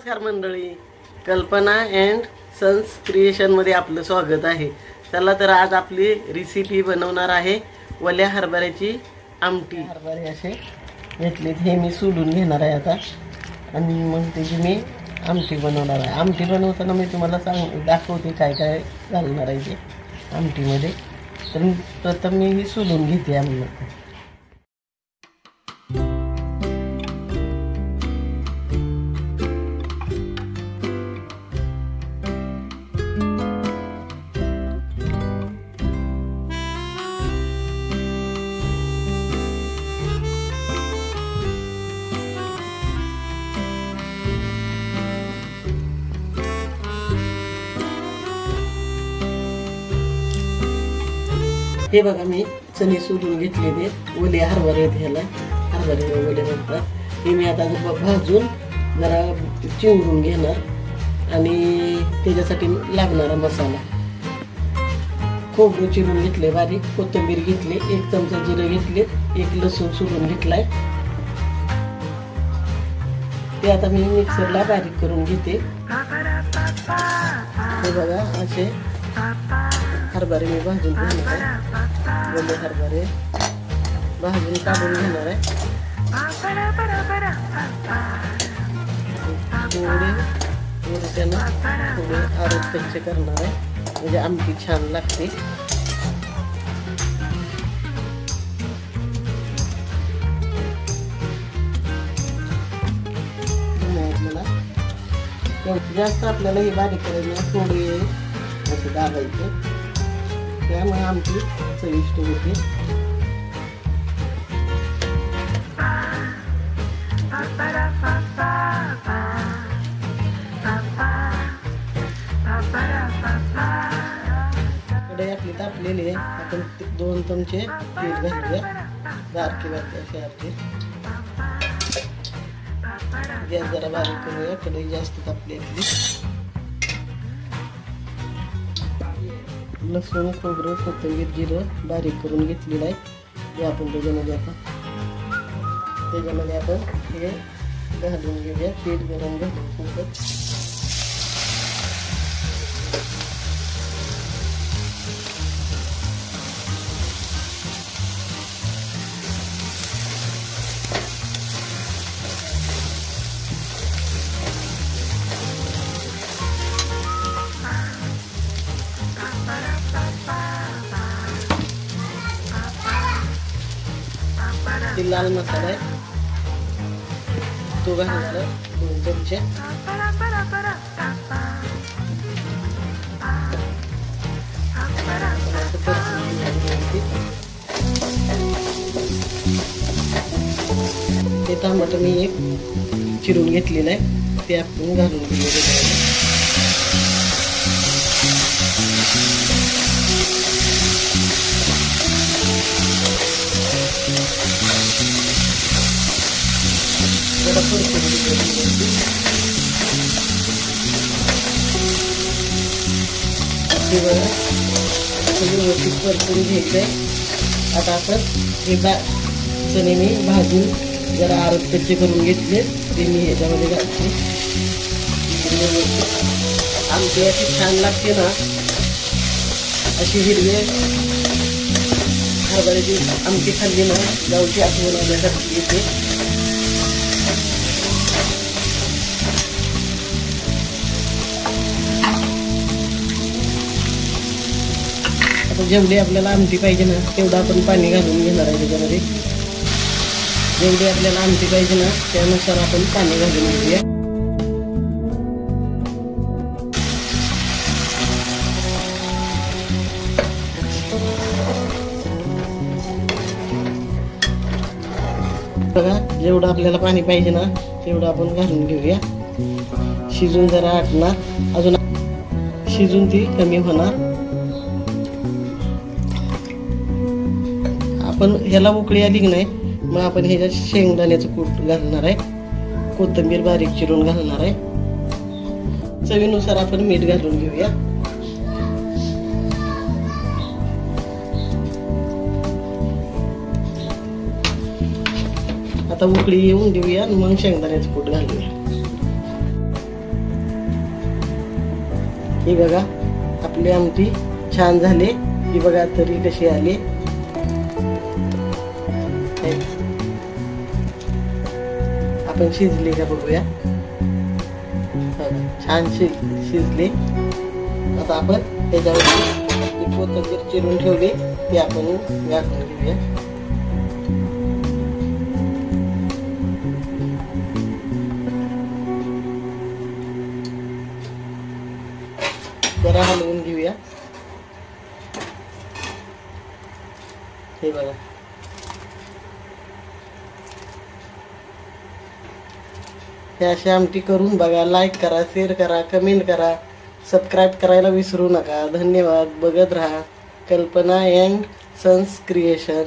नमस्कार मंडळी, कल्पना अँड सन्स क्रिएशनमध्ये आपलं स्वागत आहे। चला तर आज आपली रेसिपी बनवणार आहे वल्या हरभऱ्याची आमटी। हरभरे असे घेतलेत, हे मी सोलून घेणार आहे आता आणि मग त्याची मी आमटी बनवणार आहे। आमटी बनवताना मी तुम्हाला दाखवते काय काय घालणार आहे ते आमटीमध्ये। तर प्रथम मी ही सोलून घेते आमटी। हे बघा, मी चणे सोलून घेतले, ते ओले हरभरे आहेत, ह्याला हरभरे ओले म्हणतात। हे मी आता भाजून जरा चिवरून घेणार आणि त्याच्यासाठी लागणारा मसाला, खोबरं चिरून घेतले बारीक, कोथिंबीर घेतली, 1 चमचा जिरे घेतले, 1 लसूण सोलून घेतलाय, ते आता मी मिक्सरला बारीक करून घेते। हे बघा, असे हरभरे मी भाजून घेणार आहे, ओले हरभरे भाजून काढून घेणार आहे। थोडे आरोप कच्चे करणार आहे, म्हणजे आमटी छान लागते। जास्त आपल्याला हे बारीक करायचं, थोडे असे दाबायचे, त्यामुळे आमटी चविष्ट होते। कढई आपली तापलेली आहे, आपण 2 चमचे तेल घालूया, बारकी बारकी असे आपले। गॅस जरा बारीक करूया, कढई जास्त तापली आपली। लसूण, खोबरं, कोथिंबीर, जिरं बारीक करून घेतलेलं आहे, हे आपण त्याच्यामध्ये आपण हे घालून घेऊया। पीठ गरम घालून लाल मसाला आहे, तो घालणार 2 चमचे। ते टमाटर मी 1 चिरून घेतलेलं आहे, ते आपण घालून घेऊया। व्यवस्थित परतून घ्यायचंय। आता आपण हे चणे मी भाजून जरा आरत कच्चे करून घेतले, ते मी ह्याच्यामध्ये घालते। आमटी अशी छान लागते ना, अशी हिरवे हरभऱ्याची आमटी खाल्ली ना, गावची आठवण आल्यासारखी येते। जेवढी आपल्याला आमटी पाहिजे ना, तेवढं आपण पाणी घालून घेणार आहे त्याच्यामध्ये। जेवढी आपल्याला आमटी पाहिजे ना, त्यानुसार आपण पाणी घालून घेऊया। बघा, जेवढं आपल्याला पाणी पाहिजे ना, तेवढं आपण घालून घेऊया। शिजून जरा आटणार, अजून शिजून ती कमी होणार। पण ह्याला उकळी आली की नाही, मग आपण ह्याच्यात शेंगदाण्याचं कूट घालणार आहे, कोथिंबीर बारीक चिरून घालणार आहे, चवीनुसार आपण मीठ घालून घेऊया। आता उकळी येऊन देऊया आणि मग शेंगदाण्याचं कूट घालूया। ही बघा आपली आमटी छान झाली. ही बघा तरी कशी आली. आपण शिजली का बघूया. छान शिजली. आता आपण त्याच्यावर कोथिंबीर चिरून ठेवली ती आपण घालून घेऊया. जरा हलवून घेऊया. हे बघा हे अशी आमटी करून बघा. लाईक करा, शेअर करा, कमेंट करा, सबस्क्राईब करायला विसरू नका. धन्यवाद. बघत राहा कल्पना अँड सन्स क्रिएशन.